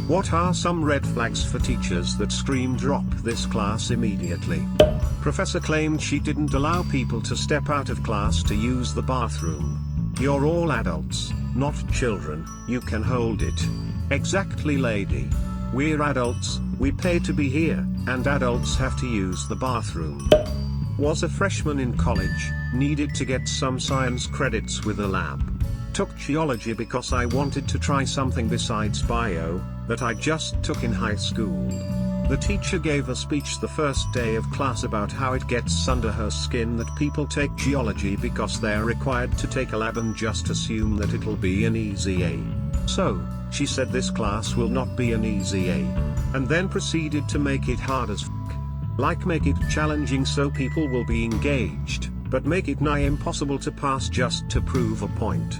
What are some red flags for teachers that scream drop this class immediately? Professor claimed she didn't allow people to step out of class to use the bathroom. You're all adults, not children, you can hold it. Exactly, lady. We're adults, we pay to be here, and adults have to use the bathroom. Was a freshman in college, needed to get some science credits with a lab. Took geology because I wanted to try something besides bio, that I just took in high school. The teacher gave a speech the first day of class about how it gets under her skin that people take geology because they're required to take a lab and just assume that it'll be an easy A. So, she said this class will not be an easy A. And then proceeded to make it hard as f***. Like make it challenging so people will be engaged, but make it nigh impossible to pass just to prove a point.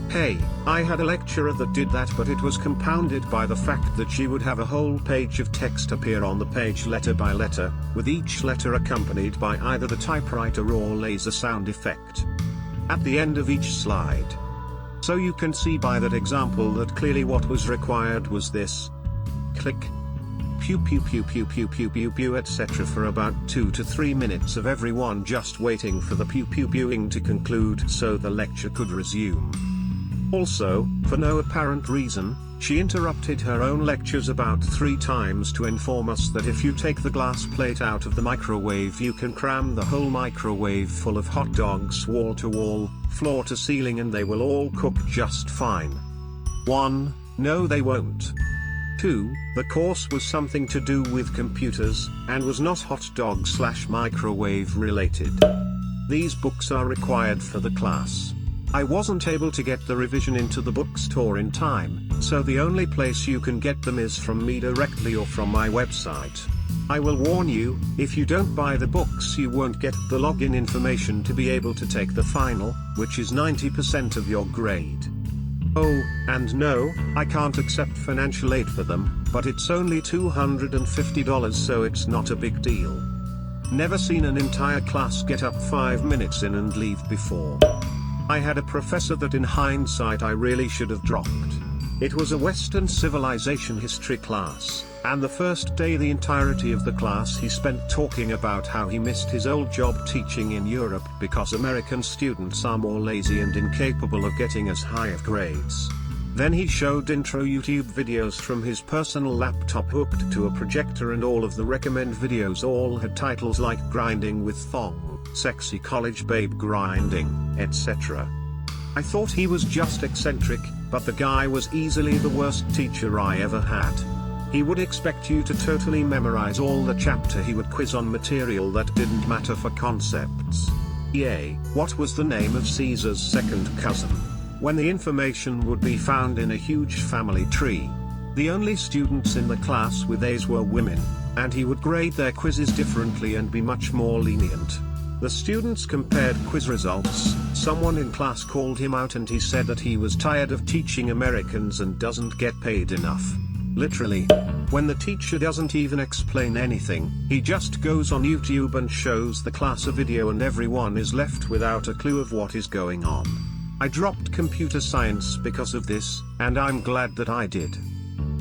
Hey, I had a lecturer that did that, but it was compounded by the fact that she would have a whole page of text appear on the page letter by letter, with each letter accompanied by either the typewriter or laser sound effect at the end of each slide. So you can see by that example that clearly what was required was this. Click. Pew pew pew pew pew pew pew pew etc. for about 2 to 3 minutes of everyone just waiting for the pew pew pewing to conclude so the lecture could resume. Also, for no apparent reason, she interrupted her own lectures about 3 times to inform us that if you take the glass plate out of the microwave you can cram the whole microwave full of hot dogs wall to wall, floor to ceiling, and they will all cook just fine. 1. No, they won't. 2. The course was something to do with computers, and was not hot dog/microwave related. These books are required for the class. I wasn't able to get the revision into the bookstore in time, so the only place you can get them is from me directly or from my website. I will warn you, if you don't buy the books you won't get the login information to be able to take the final, which is 90% of your grade. Oh, and no, I can't accept financial aid for them, but it's only $250 so it's not a big deal. Never seen an entire class get up 5 minutes in and leave before. I had a professor that in hindsight I really should have dropped. It was a Western civilization history class, and the first day the entirety of the class he spent talking about how he missed his old job teaching in Europe because American students are more lazy and incapable of getting as high of grades. Then he showed intro YouTube videos from his personal laptop hooked to a projector, and all of the recommend videos all had titles like Grinding with Thong, Sexy College Babe Grinding, etc. I thought he was just eccentric, but the guy was easily the worst teacher I ever had. He would expect you to totally memorize all the chapter. He would quiz on material that didn't matter for concepts. Yay, what was the name of Caesar's second cousin? When the information would be found in a huge family tree. The only students in the class with A's were women, and he would grade their quizzes differently and be much more lenient. The students compared quiz results. Someone in class called him out and he said that he was tired of teaching Americans and doesn't get paid enough. Literally. When the teacher doesn't even explain anything, he just goes on YouTube and shows the class a video and everyone is left without a clue of what is going on. I dropped computer science because of this, and I'm glad that I did.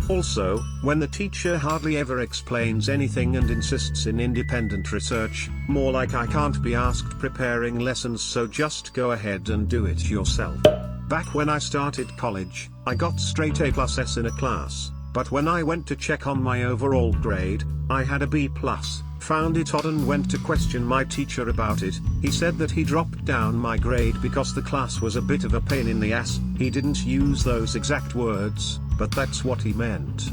Also, when the teacher hardly ever explains anything and insists in independent research, more like I can't be asked preparing lessons so just go ahead and do it yourself. Back when I started college, I got straight A+S in a class, but when I went to check on my overall grade, I had a B+. Found it odd and went to question my teacher about it. He said that he dropped down my grade because the class was a bit of a pain in the ass. He didn't use those exact words, but that's what he meant.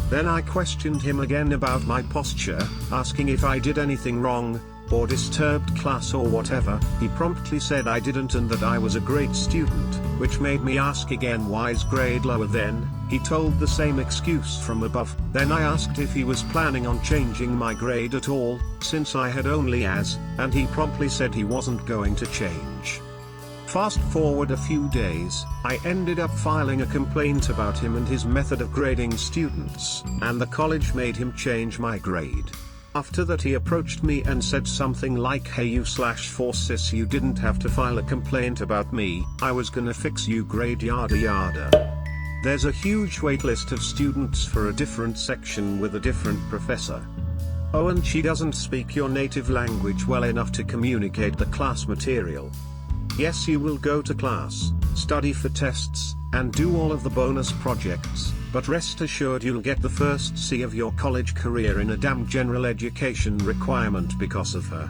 Then I questioned him again about my posture, asking if I did anything wrong, or disturbed class or whatever. He promptly said I didn't and that I was a great student, which made me ask again why's grade lower then. He told the same excuse from above. Then I asked if he was planning on changing my grade at all, since I had only A's, and he promptly said he wasn't going to change. Fast forward a few days, I ended up filing a complaint about him and his method of grading students, and the college made him change my grade. After that he approached me and said something like, hey you/4 sis, you didn't have to file a complaint about me, I was gonna fix you grade yada yada. There's a huge waitlist of students for a different section with a different professor. Oh, and she doesn't speak your native language well enough to communicate the class material. Yes, you will go to class, study for tests, and do all of the bonus projects, but rest assured you'll get the first C of your college career in a damn general education requirement because of her.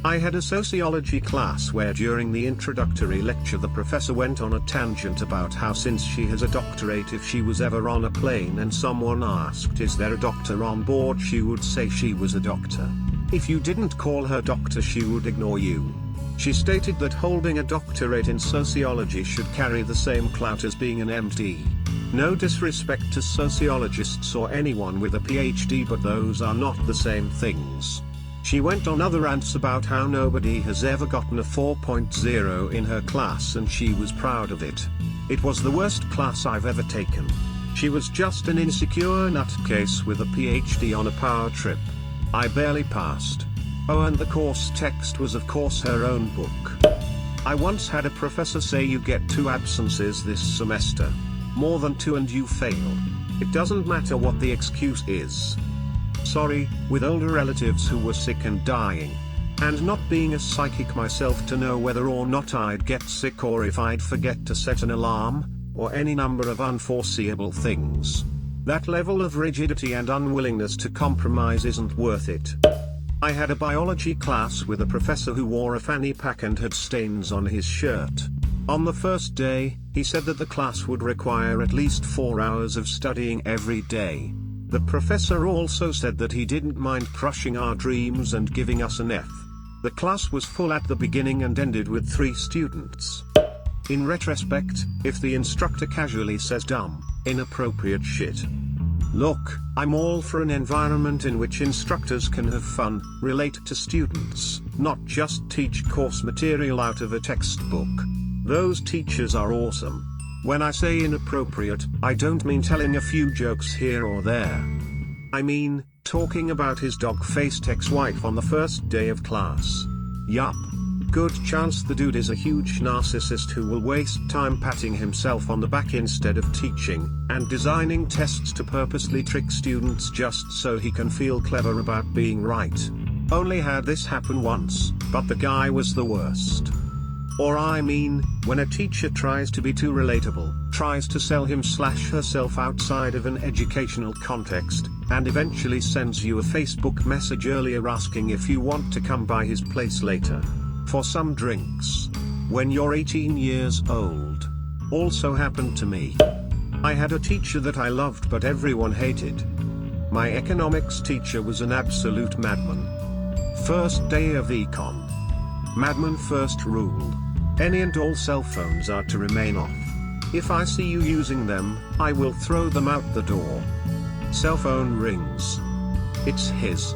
I had a sociology class where during the introductory lecture the professor went on a tangent about how since she has a doctorate, if she was ever on a plane and someone asked is there a doctor on board, she would say she was a doctor. If you didn't call her doctor, she would ignore you. She stated that holding a doctorate in sociology should carry the same clout as being an MD. No disrespect to sociologists or anyone with a PhD, but those are not the same things. She went on other rants about how nobody has ever gotten a 4.0 in her class and she was proud of it. It was the worst class I've ever taken. She was just an insecure nutcase with a PhD on a power trip. I barely passed. Oh, and the course text was of course her own book. I once had a professor say you get 2 absences this semester. More than 2 and you fail. It doesn't matter what the excuse is. Sorry, with older relatives who were sick and dying. And not being a psychic myself to know whether or not I'd get sick or if I'd forget to set an alarm, or any number of unforeseeable things. That level of rigidity and unwillingness to compromise isn't worth it. I had a biology class with a professor who wore a fanny pack and had stains on his shirt. On the first day, he said that the class would require at least 4 hours of studying every day. The professor also said that he didn't mind crushing our dreams and giving us an F. The class was full at the beginning and ended with 3 students. In retrospect, if the instructor casually says dumb, inappropriate shit. Look, I'm all for an environment in which instructors can have fun, relate to students, not just teach course material out of a textbook. Those teachers are awesome. When I say inappropriate, I don't mean telling a few jokes here or there. I mean, talking about his dog-faced ex-wife on the first day of class. Yup. Good chance the dude is a huge narcissist who will waste time patting himself on the back instead of teaching, and designing tests to purposely trick students just so he can feel clever about being right. Only had this happen once, but the guy was the worst. Or I mean, when a teacher tries to be too relatable, tries to sell him/herself outside of an educational context, and eventually sends you a Facebook message earlier asking if you want to come by his place later. For some drinks. When you're 18 years old. Also happened to me. I had a teacher that I loved but everyone hated. My economics teacher was an absolute madman. First day of econ. Madman first rule. Any and all cell phones are to remain off. If I see you using them, I will throw them out the door. Cell phone rings. It's his.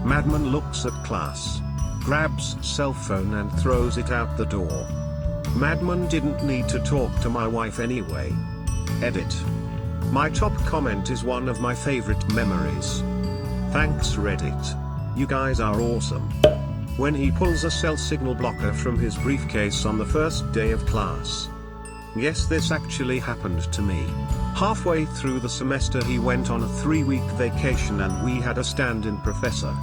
Madman looks at class. Grabs cell phone and throws it out the door. Madman didn't need to talk to my wife anyway. Edit. My top comment is one of my favorite memories. Thanks Reddit. You guys are awesome. When he pulls a cell signal blocker from his briefcase on the first day of class. Yes, this actually happened to me. Halfway through the semester he went on a 3-week vacation and we had a stand-in professor.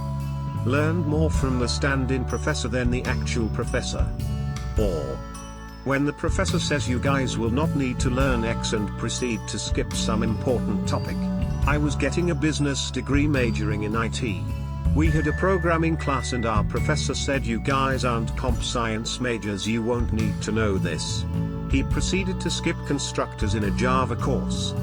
Learned more from the stand-in professor than the actual professor. Or, when the professor says you guys will not need to learn X and proceed to skip some important topic. I was getting a business degree majoring in IT. We had a programming class and our professor said you guys aren't comp science majors, you won't need to know this. He proceeded to skip constructors in a Java course.